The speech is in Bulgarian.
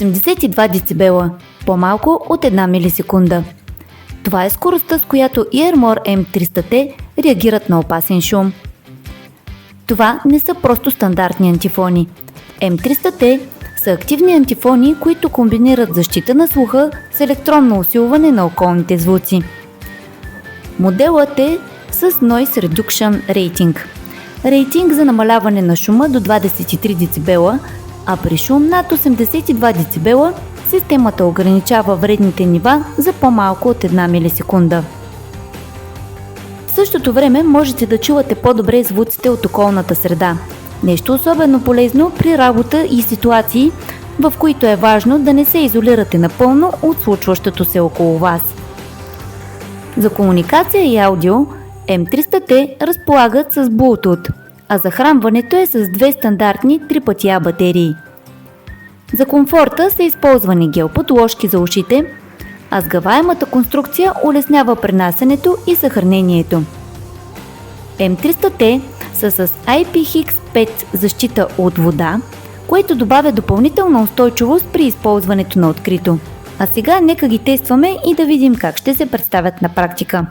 82 децибела, по-малко от 1 милисекунда. Това е скоростта, с която Earmore M300T реагират на опасен шум. Това не са просто стандартни антифони. M300T са активни антифони, които комбинират защита на слуха с електронно усилване на околните звуци. Моделът е с Noise Reduction Rating. Рейтинг за намаляване на шума до 23 децибела, а при шум над 82 децибела системата ограничава вредните нива за по-малко от 1 милисекунда. В същото време можете да чувате по-добре звуците от околната среда. Нещо особено полезно при работа и ситуации, в които е важно да не се изолирате напълно от случващото се около вас. За комуникация и аудио M300T разполагат с Bluetooth, а захранването е с две стандартни 3А батерии. За комфорта са използвани гел-подложки за ушите, а сгъваемата конструкция улеснява пренасенето и съхранението. M300T са с IPX5 защита от вода, което добавя допълнителна устойчивост при използването на открито. А сега нека ги тестваме и да видим как ще се представят на практика.